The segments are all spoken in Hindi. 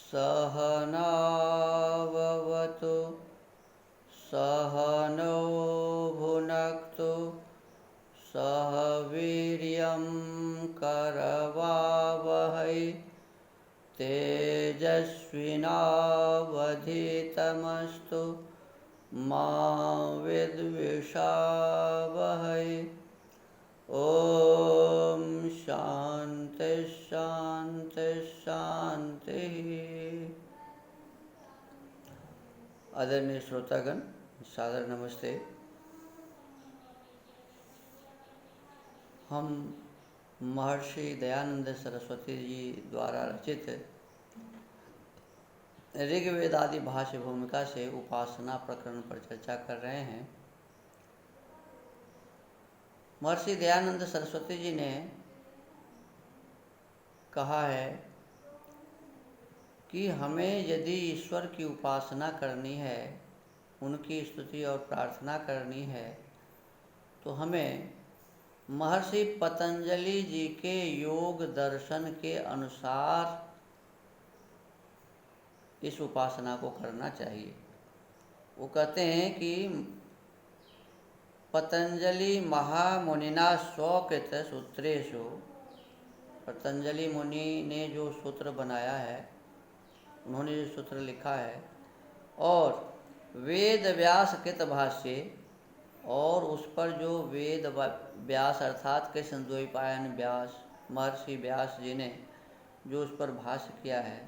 सहनाववतु सहनौ भुनक्तु सह वीर्यं करवावहै तेजस्विनावधीतमस्तु मा विद्विषावहै। ओम शांति शांति शांति। आदरणीय श्रोतागण, सादर नमस्ते। हम महर्षि दयानंद सरस्वती जी द्वारा रचित ऋग्वेद आदि भाष्य भूमिका से उपासना प्रकरण पर चर्चा कर रहे हैं। महर्षि दयानंद सरस्वती जी ने कहा है कि हमें यदि ईश्वर की उपासना करनी है, उनकी स्तुति और प्रार्थना करनी है, तो हमें महर्षि पतंजलि जी के योग दर्शन के अनुसार इस उपासना को करना चाहिए। वो कहते हैं कि पतंजलि महामुनिना स्वकृत सूत्रेषु, पतंजलि मुनि ने जो सूत्र बनाया है, उन्होंने जो सूत्र लिखा है, और वेद व्यास कृत भाष्य, और उस पर जो वेद व्यास अर्थात कृष्णद्वैपायन व्यास, महर्षि व्यास जी ने जो उस पर भाष्य किया है,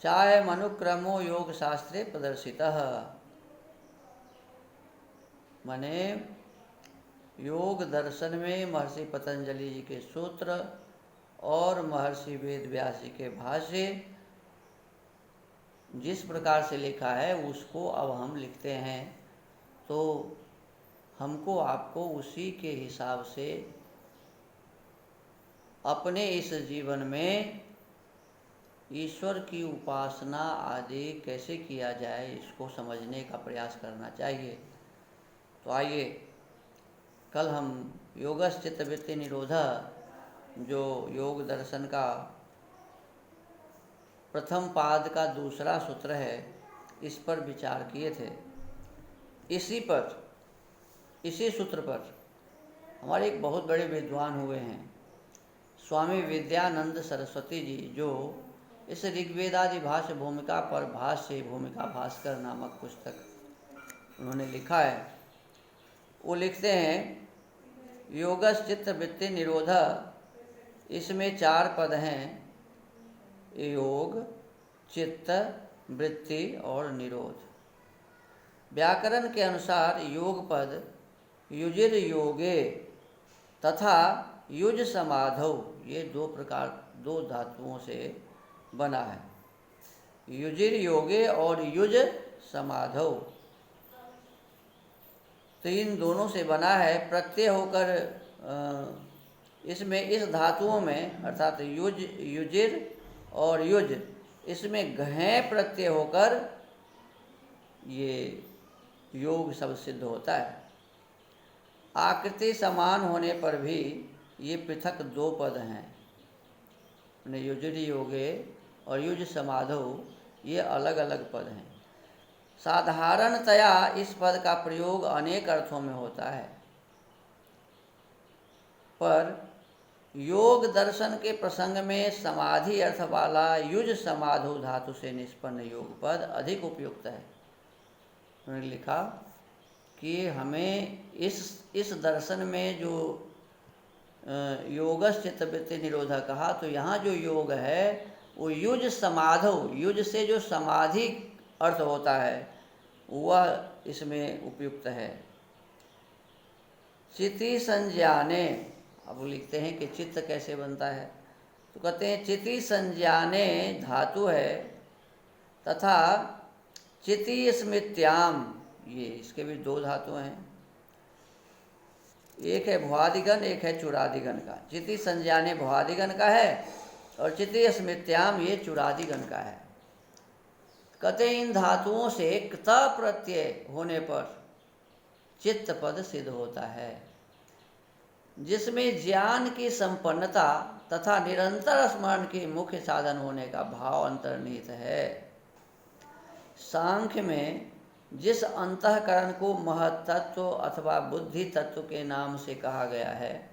चाय मनुक्रमो योग शास्त्रे प्रदर्शितः, माने योग दर्शन में महर्षि पतंजलि जी के सूत्र और महर्षि वेद व्यास जी के भाष्य जिस प्रकार से लिखा है उसको अब हम लिखते हैं, तो हमको आपको उसी के हिसाब से अपने इस जीवन में ईश्वर की उपासना आदि कैसे किया जाए इसको समझने का प्रयास करना चाहिए। तो आइए, कल हम योगश्चित्त वृत्ति निरोधा, जो योग दर्शन का प्रथम पाद का दूसरा सूत्र है, इस पर विचार किए थे। इसी सूत्र पर हमारे एक बहुत बड़े विद्वान हुए हैं, स्वामी विद्यानंद सरस्वती जी, जो इस ऋग्वेदादि भाष्य भूमिका पर भाष्य भूमिका भास्कर नामक पुस्तक उन्होंने लिखा है। वो लिखते हैं, योगश्चित्त वृत्ति निरोध, इसमें 4 पद हैं, योग, चित्त, वृत्ति और निरोध। व्याकरण के अनुसार योग पद युजिर योगे तथा युज समाधौ, ये 2 धातुओं से बना है, युजिर योगे और युज समाधौ, तो इन दोनों से बना है। प्रत्यय होकर इसमें इस धातुओं में अर्थात युज, युजिर और युज, इसमें घय प्रत्यय होकर ये योग सब सिद्ध होता है। आकृति समान होने पर भी ये पृथक 2 पद हैं, युजिर योगे और युज समाधौ, ये अलग अलग पद हैं। साधारणतया इस पद का प्रयोग अनेक अर्थों में होता है, पर योग दर्शन के प्रसंग में समाधि अर्थ वाला युज समाधौ धातु से निष्पन्न योग पद अधिक उपयुक्त है। उन्होंने लिखा कि हमें इस दर्शन में जो योगश्चित्त वृत्ति निरोध कहा, तो यहाँ जो योग है वो युज समाधौ, युज से जो समाधि अर्थ होता है वह इसमें उपयुक्त है। चिति संज्ञाने, अब लिखते हैं कि चित्त कैसे बनता है, तो कहते हैं चिति संज्ञाने धातु है तथा चिति स्मृत्याम, ये इसके भी 2 धातु हैं, एक है भुआदिगण, एक है चुरादिगण का। चिति संज्ञाने भुआदिगण का है और चिति स्मृत्याम ये चुरादिगण का है। कहते इन धातुओं से क्त प्रत्यय होने पर चित्त पद सिद्ध होता है। जिसमें ज्ञान की संपन्नता तथा निरंतर स्मरण के मुख्य साधन होने का भाव अंतर्निहित है। सांख्य में जिस अंतःकरण को महत्तत्व अथवा बुद्धि तत्व के नाम से कहा गया है,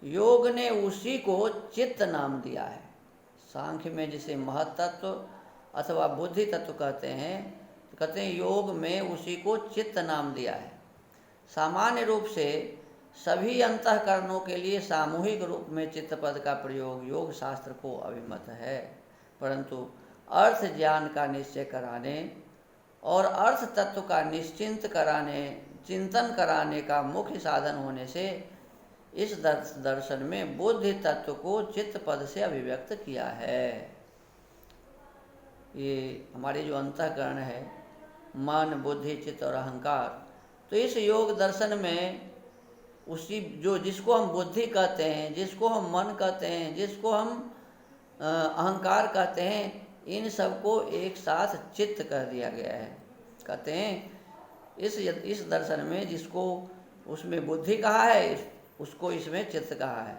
योग ने उसी को चित्त नाम दिया है। सांख्य में जिसे महत्तत्व अथवा बुद्धि तत्व कहते हैं, योग में उसी को चित्त नाम दिया है। सामान्य रूप से सभी अंतःकरणों के लिए सामूहिक रूप में चित्त पद का प्रयोग योग शास्त्र को अभिमत है, परंतु अर्थ ज्ञान का निश्चय कराने और अर्थ तत्व का चिंतन कराने का मुख्य साधन होने से इस दर्शन में बुद्धि तत्व को चित्त पद से अभिव्यक्त किया है। ये हमारे जो अंतःकरण है, मन, बुद्धि, चित्त और अहंकार, तो इस योग दर्शन में उसी जिसको हम बुद्धि कहते हैं, जिसको हम मन कहते हैं, जिसको हम अहंकार कहते हैं, इन सबको एक साथ चित्त कह दिया गया है। कहते हैं इस दर्शन में जिसको उसमें बुद्धि कहा है, उसको इसमें चित्त कहा है।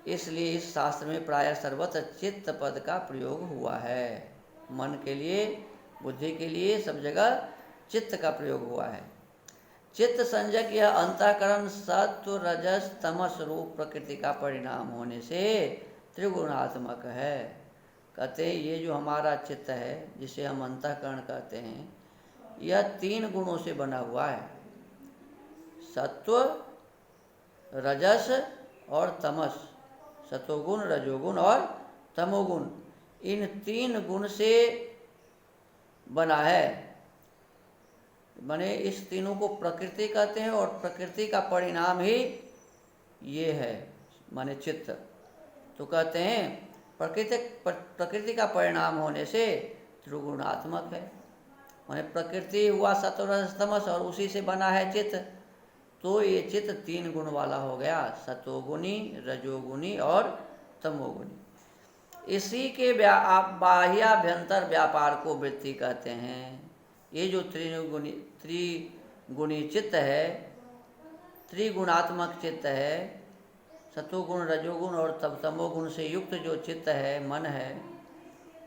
इसलिए इस शास्त्र में प्रायः सर्वत्र चित्त पद का प्रयोग हुआ है। मन के लिए, बुद्धि के लिए सब जगह चित्त का प्रयोग हुआ है। चित्त संजक यह अंतःकरण सत्व, रजस, तमस रूप प्रकृति का परिणाम होने से त्रिगुणात्मक है। कहते हैं ये जो हमारा चित्त है, जिसे हम अंतःकरण कहते हैं, यह 3 गुणों से बना हुआ है, सत्व, रजस और तमस। सतोगुण, रजोगुण और तमोगुण, इन 3 गुण से बना है। माने इस तीनों को प्रकृति कहते हैं और प्रकृति का परिणाम ही ये है, माने चित्त। तो कहते हैं प्रकृति का परिणाम होने से त्रिगुणात्मक है। माने प्रकृति हुआ सत्व, रजस, तमस और उसी से बना है चित्त। तो ये चित्त 3 गुण वाला हो गया, सतोगुणी, रजोगुणी और तमोगुणी। इसी के बाह्याभ्यंतर व्यापार को वृत्ति कहते हैं। ये जो त्रिगुणी चित्त है, त्रिगुणात्मक चित्त है, सतोगुण, रजोगुण और तमोगुण से युक्त जो चित्त है, मन है,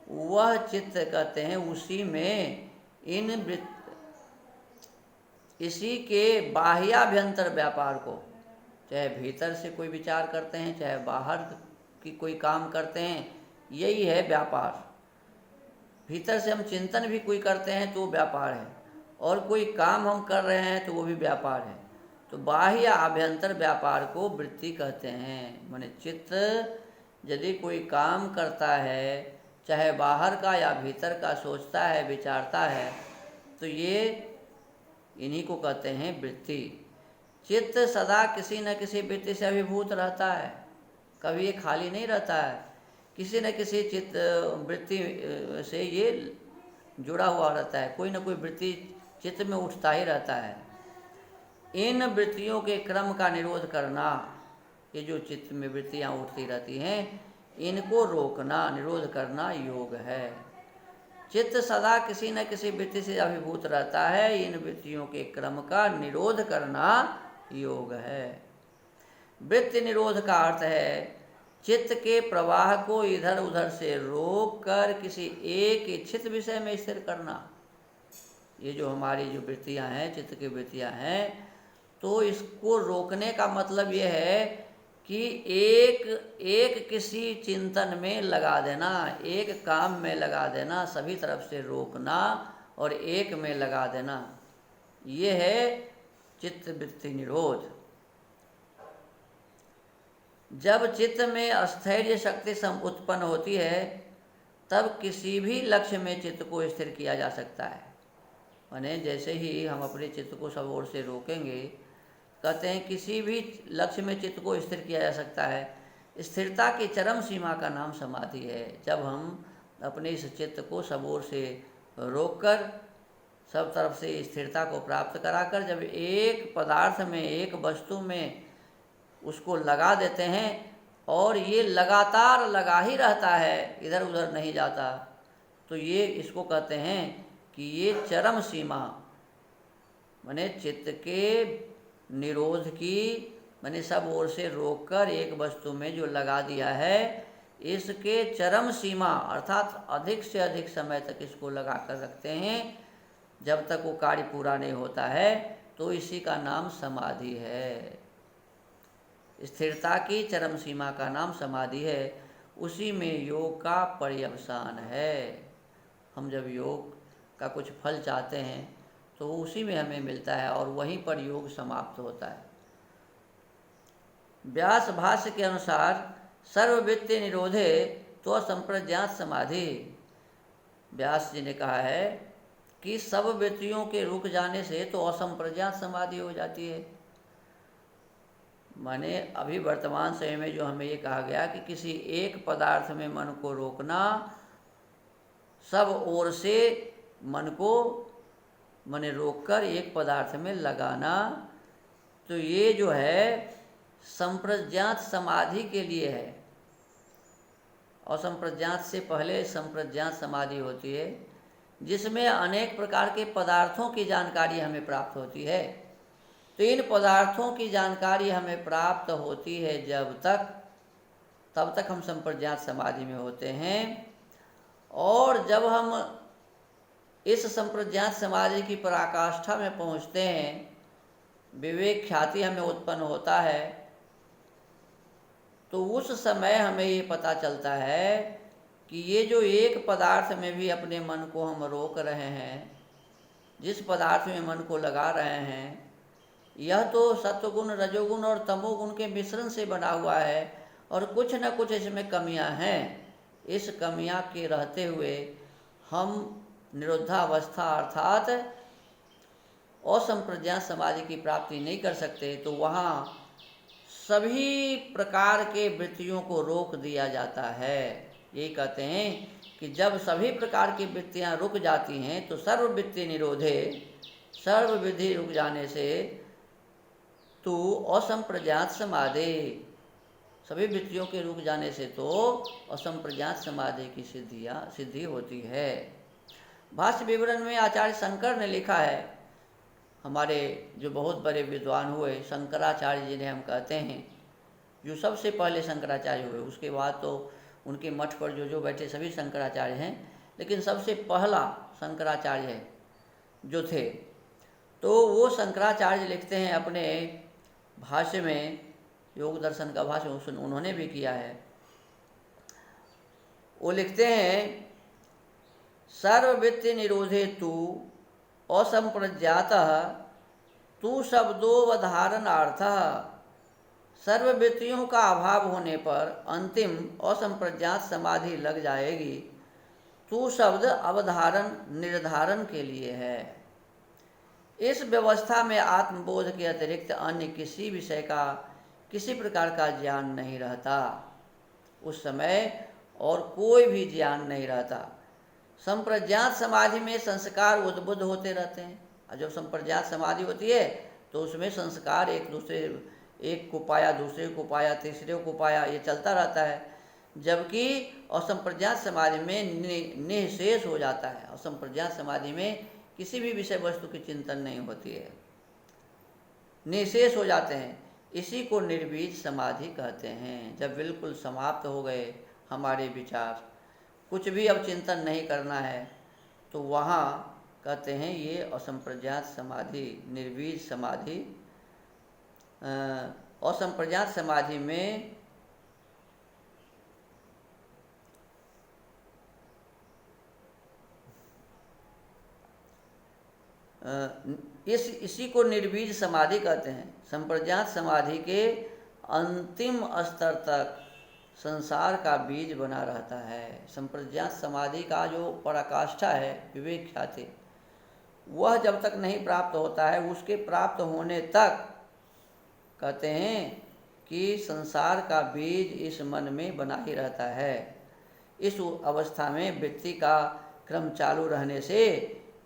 वह चित्त कहते हैं उसी में इसी के बाह्याभ्यंतर व्यापार को, चाहे भीतर से कोई विचार करते हैं, चाहे बाहर की कोई काम करते हैं, यही है व्यापार। भीतर से हम चिंतन भी कोई करते हैं तो व्यापार है, और कोई काम हम कर रहे हैं तो वो भी व्यापार है। तो बाह्य आभ्यंतर व्यापार को वृत्ति कहते हैं। माने चित्त यदि कोई काम करता है, चाहे बाहर का या भीतर का सोचता है, विचारता है, तो ये इन्हीं को कहते हैं वृत्ति। चित्त सदा किसी न किसी वृत्ति से अभिभूत रहता है, कभी ये खाली नहीं रहता है। किसी न किसी चित्त वृत्ति से ये जुड़ा हुआ रहता है, कोई न कोई वृत्ति चित्त में उठता ही रहता है। इन वृत्तियों के क्रम का निरोध करना, ये जो चित्त में वृत्तियाँ उठती रहती हैं, इनको रोकना, निरोध करना योग है। चित्त सदा किसी न किसी वृत्ति से अभिभूत रहता है, इन वृत्तियों के क्रम का निरोध करना योग है। वृत्ति निरोध का अर्थ है चित्त के प्रवाह को इधर उधर से रोक कर किसी एक इच्छित विषय में स्थिर करना। ये जो हमारी जो वृत्तियाँ हैं, चित्त की वृत्तियाँ हैं, तो इसको रोकने का मतलब ये है कि एक किसी चिंतन में लगा देना, एक काम में लगा देना, सभी तरफ से रोकना और एक में लगा देना, ये है चित्त वृत्ति निरोध। जब चित्त में स्थैर्य शक्ति उत्पन्न होती है, तब किसी भी लक्ष्य में चित्त को स्थिर किया जा सकता है। माने जैसे ही हम अपने चित्त को सब ओर से रोकेंगे, कहते हैं किसी भी लक्ष्य में चित्त को स्थिर किया जा सकता है। स्थिरता की चरम सीमा का नाम समाधि है। जब हम अपने इस चित्त को सब ओर से रोककर सब तरफ से स्थिरता को प्राप्त कराकर जब एक पदार्थ में, एक वस्तु में उसको लगा देते हैं और ये लगातार लगा ही रहता है, इधर उधर नहीं जाता, तो ये इसको कहते हैं कि ये चरम सीमा, माने चित्त के निरोध की, मैंने सब ओर से रोककर एक वस्तु में जो लगा दिया है, इसके चरम सीमा अर्थात अधिक से अधिक समय तक इसको लगा कर रखते हैं जब तक वो कार्य पूरा नहीं होता है, तो इसी का नाम समाधि है। स्थिरता की चरम सीमा का नाम समाधि है। उसी में योग का पर्यवसान है। हम जब योग का कुछ फल चाहते हैं तो उसी में हमें मिलता है और वहीं पर योग समाप्त होता है। व्यास भाष्य के अनुसार सर्ववृत्ति निरोधे तो असंप्रज्ञात समाधि। व्यास जी ने कहा है कि सब वृत्तियों के रुक जाने से तो असंप्रज्ञात समाधि हो जाती है। माने अभी वर्तमान समय में जो हमें ये कहा गया कि किसी एक पदार्थ में मन को रोकना, सब ओर से मन को माने रोककर एक पदार्थ में लगाना, तो ये जो है संप्रज्ञात समाधि के लिए है। और संप्रज्ञात से पहले संप्रज्ञात समाधि होती है जिसमें अनेक प्रकार के पदार्थों की जानकारी हमें प्राप्त होती है। तो इन पदार्थों की जानकारी हमें प्राप्त होती है तब तक हम संप्रज्ञात समाधि में होते हैं। और जब हम इस संप्रज्ञात समाधि की पराकाष्ठा में पहुंचते हैं, विवेक ख्याति हमें उत्पन्न होता है, तो उस समय हमें ये पता चलता है कि ये जो एक पदार्थ में भी अपने मन को हम रोक रहे हैं, जिस पदार्थ में मन को लगा रहे हैं, यह तो सत्वगुण, रजोगुण और तमोगुण के मिश्रण से बना हुआ है और कुछ न कुछ इसमें कमियां हैं। इस कमियां के रहते हुए हम निरुद्धावस्था अर्थात असंप्रज्ञात समाधि की प्राप्ति नहीं कर सकते। तो वहाँ सभी प्रकार के वृत्तियों को रोक दिया जाता है। यही कहते हैं कि जब सभी प्रकार की वृत्तियाँ रुक जाती हैं तो सर्ववृत्ति निरोधे, सर्वविधि रुक जाने से तो असंप्रज्ञात समाधि, सभी वृत्तियों के रुक जाने से तो असंप्रज्ञात समाधि की सिद्धि होती है। भाष्य विवरण में आचार्य शंकर ने लिखा है, हमारे जो बहुत बड़े विद्वान हुए शंकराचार्य जिन्हें हम कहते हैं, जो सबसे पहले शंकराचार्य हुए, उसके बाद तो उनके मठ पर जो बैठे सभी शंकराचार्य हैं, लेकिन सबसे पहला शंकराचार्य है जो थे, तो वो शंकराचार्य लिखते हैं अपने भाष्य में, योग दर्शन का भाष्य उन्होंने भी किया है। वो लिखते हैं, सर्ववृत्ति निरोधे तु असंप्रज्ञातः तु शब्दोवधारणार्थः। सर्ववृत्तियों का अभाव होने पर अंतिम असंप्रज्ञात समाधि लग जाएगी। तु शब्द अवधारण निर्धारण के लिए है। इस व्यवस्था में आत्मबोध के अतिरिक्त अन्य किसी विषय का किसी प्रकार का ज्ञान नहीं रहता। उस समय और कोई भी ज्ञान नहीं रहता। संप्रज्ञात समाधि में संस्कार उद्बुद्ध होते रहते हैं। और जब संप्रज्ञात समाधि होती है तो उसमें संस्कार एक को पाया, दूसरे को पाया, तीसरे को पाया, ये चलता रहता है। जबकि असंप्रज्ञात समाधि में निःशेष हो जाता है। असंप्रज्ञात समाधि में किसी भी विषय वस्तु की चिंतन नहीं होती है, निःशेष हो जाते हैं। इसी को निर्बीज समाधि कहते हैं। जब बिल्कुल समाप्त हो गए हमारे विचार, कुछ भी अब चिंतन नहीं करना है, तो वहाँ कहते हैं ये असंप्रज्ञात समाधि, निर्बीज समाधि। असंप्रज्ञात समाधि में इसी को निर्बीज समाधि कहते हैं। संप्रज्ञात समाधि के अंतिम स्तर तक संसार का बीज बना रहता है। संप्रज्ञात समाधि का जो पराकाष्ठा है विवेक ख्याति, वह जब तक नहीं प्राप्त होता है, उसके प्राप्त होने तक कहते हैं कि संसार का बीज इस मन में बना ही रहता है। इस अवस्था में वृत्ति का क्रम चालू रहने से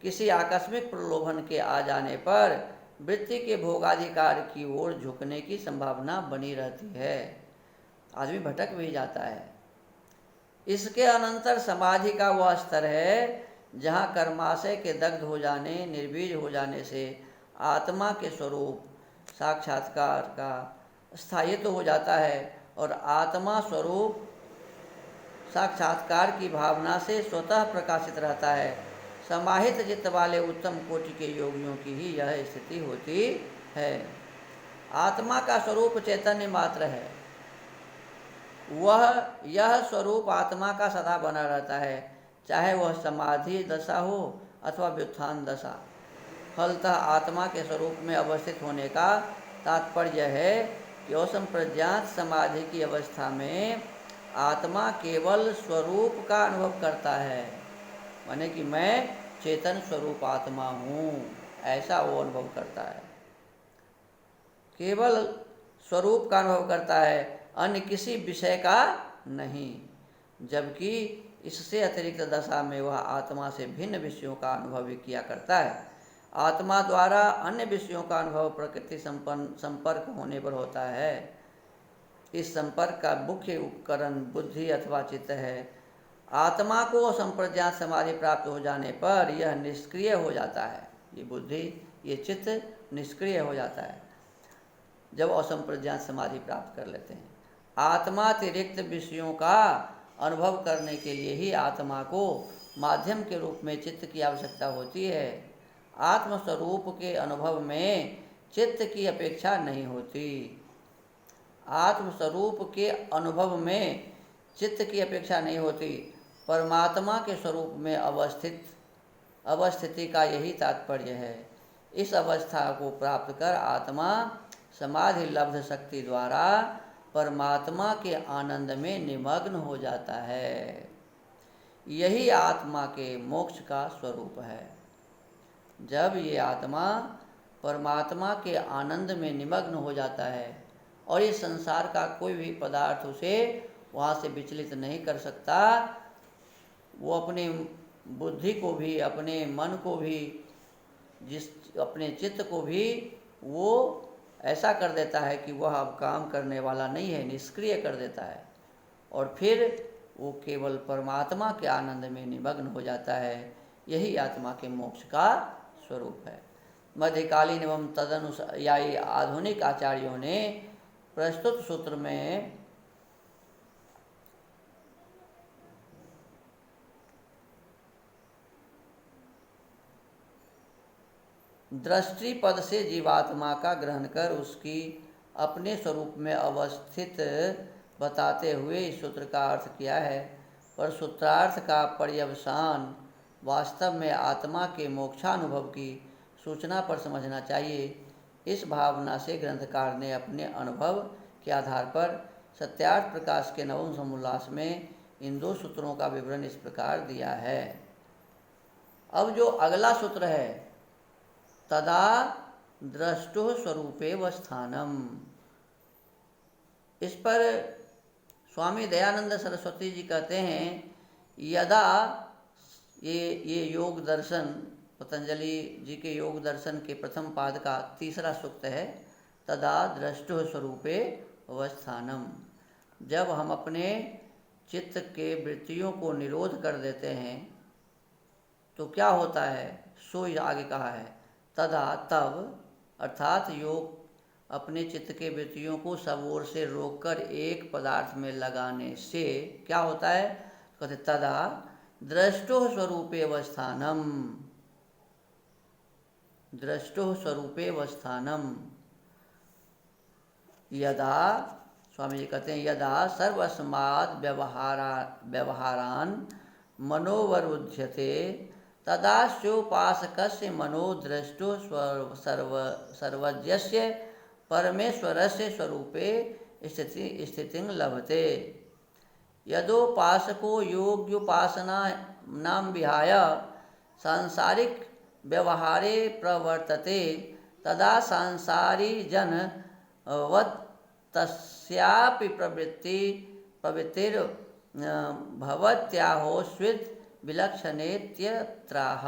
किसी आकस्मिक प्रलोभन के आ जाने पर वृत्ति के भोगाधिकार की ओर झुकने की संभावना बनी रहती है। आदमी भटक भी जाता है। इसके अनंतर समाधि का वह स्तर है जहाँ कर्माशय के दग्ध हो जाने, निर्बीज हो जाने से आत्मा के स्वरूप साक्षात्कार का स्थायित्व हो जाता है और आत्मा स्वरूप साक्षात्कार की भावना से स्वतः प्रकाशित रहता है। समाहित चित्त वाले उत्तम कोटि के योगियों की ही यह स्थिति होती है। आत्मा का स्वरूप चैतन्य मात्र है, यह स्वरूप आत्मा का सदा बना रहता है, चाहे वह समाधि दशा हो अथवा व्युत्थान दशा। फलतः आत्मा के स्वरूप में अवस्थित होने का तात्पर्य है कि असंप्रज्ञात समाधि की अवस्था में आत्मा केवल स्वरूप का अनुभव करता है, माने कि मैं चेतन स्वरूप आत्मा हूँ, ऐसा वो अनुभव करता है। केवल स्वरूप का अनुभव करता है, अन्य किसी विषय का नहीं। जबकि इससे अतिरिक्त दशा में वह आत्मा से भिन्न विषयों का अनुभव भी किया करता है। आत्मा द्वारा अन्य विषयों का अनुभव प्रकृति संपर्क होने पर होता है। इस संपर्क का मुख्य उपकरण बुद्धि अथवा चित्त है। आत्मा को संप्रज्ञात समाधि प्राप्त हो जाने पर यह निष्क्रिय हो जाता है। ये बुद्धि, ये चित्त निष्क्रिय हो जाता है जब असंप्रज्ञात समाधि प्राप्त कर लेते हैं। आत्मातिरिक्त विषयों का अनुभव करने के लिए ही आत्मा को माध्यम के रूप में चित्त की आवश्यकता होती है। आत्मस्वरूप के अनुभव में चित्त की अपेक्षा नहीं होती। आत्मस्वरूप के अनुभव में चित्त की अपेक्षा नहीं होती। परमात्मा के स्वरूप में अवस्थिति का यही तात्पर्य है। इस अवस्था को प्राप्त कर आत्मा समाधि लब्ध शक्ति द्वारा परमात्मा के आनंद में निमग्न हो जाता है। यही आत्मा के मोक्ष का स्वरूप है। जब ये आत्मा परमात्मा के आनंद में निमग्न हो जाता है और इस संसार का कोई भी पदार्थ उसे वहाँ से विचलित नहीं कर सकता, वो अपनी बुद्धि को भी, अपने मन को भी, अपने चित्त को भी वो ऐसा कर देता है कि वह अब काम करने वाला नहीं है, निष्क्रिय कर देता है और फिर वो केवल परमात्मा के आनंद में निमग्न हो जाता है। यही आत्मा के मोक्ष का स्वरूप है। मध्यकालीन एवं तदनुयायी आधुनिक आचार्यों ने प्रस्तुत सूत्र में दृष्टि पद से जीवात्मा का ग्रहण कर उसकी अपने स्वरूप में अवस्थित बताते हुए इस सूत्र का अर्थ किया है। पर सूत्रार्थ का पर्यवसान वास्तव में आत्मा के मोक्षानुभव की सूचना पर समझना चाहिए। इस भावना से ग्रंथकार ने अपने अनुभव के आधार पर सत्यार्थ प्रकाश के नवम समोल्लास में इन दो सूत्रों का विवरण इस प्रकार दिया है। अब जो अगला सूत्र है, तदा द्रष्टुः स्वरूपेव स्थानम, इस पर स्वामी दयानंद सरस्वती जी कहते हैं, यदा ये योग दर्शन, पतंजलि जी के योग दर्शन के प्रथम पाद का तीसरा सूक्त है, तदा द्रष्टुः स्वरूपे अवस्थानम। जब हम अपने चित्त के वृत्तियों को निरोध कर देते हैं तो क्या होता है, सो आगे कहा है, तदा तब, अर्थात योग अपने चित्त के वृत्तियों को सब ओर से रोककर एक पदार्थ में लगाने से क्या होता है, कहते तदा द्रष्टुः स्वरूपे अवस्थानम, द्रष्टुः स्वरूपे अवस्थानम। यदा, स्वामी जी कहते हैं, यदा सर्वस्माद् व्यवहारान् मनोवरुध्यते तदा स्योपासकस्य मनो द्रष्टुः सर्वज्ञस्य परमेश्वरस्य स्वरूपे स्थितिं लभते। यदोपासको योग्योपासनां विहाय सांसारिक व्यवहारे प्रवर्तते तदा सांसारी जनवत् तस्यापि प्रवृत्तिर् भवत्याहो स्विद् विलक्षणेत्यत्राह।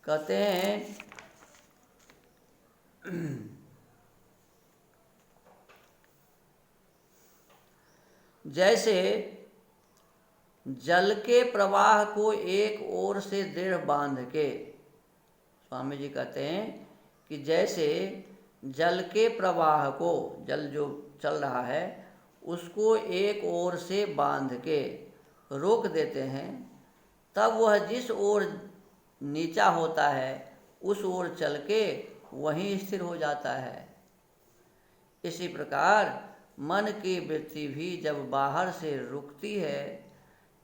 कहते हैं जैसे जल के प्रवाह को एक ओर से दृढ़ बांध के, स्वामी जी कहते हैं कि जैसे जल के प्रवाह को, जल जो चल रहा है उसको एक ओर से बांध के रोक देते हैं, तब वह जिस ओर नीचा होता है उस ओर चल के वहीं स्थिर हो जाता है। इसी प्रकार मन की वृत्ति भी जब बाहर से रुकती है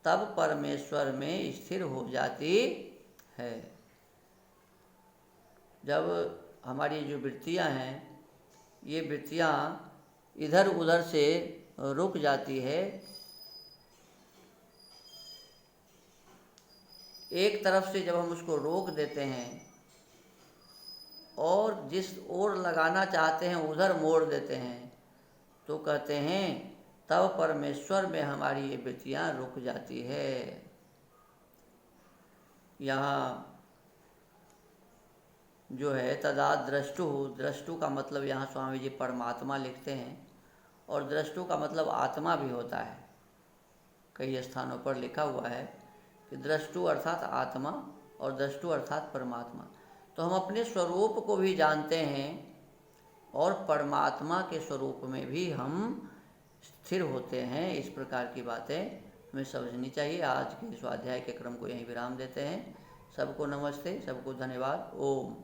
तब परमेश्वर में स्थिर हो जाती है। जब हमारी जो वृत्तियां हैं, ये वृत्तियां इधर उधर से रुक जाती है, एक तरफ से जब हम उसको रोक देते हैं और जिस ओर लगाना चाहते हैं उधर मोड़ देते हैं, तो कहते हैं तब परमेश्वर में हमारी ये वृत्तियाँ रुक जाती है। यहाँ जो है तदा द्रष्टु, द्रष्टु का मतलब यहाँ स्वामी जी परमात्मा लिखते हैं, और द्रष्टु का मतलब आत्मा भी होता है। कई स्थानों पर लिखा हुआ है कि द्रष्टु अर्थात आत्मा और द्रष्टु अर्थात परमात्मा। तो हम अपने स्वरूप को भी जानते हैं और परमात्मा के स्वरूप में भी हम स्थिर होते हैं। इस प्रकार की बातें हमें समझनी चाहिए। आज के स्वाध्याय के क्रम को यहीं विराम देते हैं। सबको नमस्ते, सबको धन्यवाद। ओम।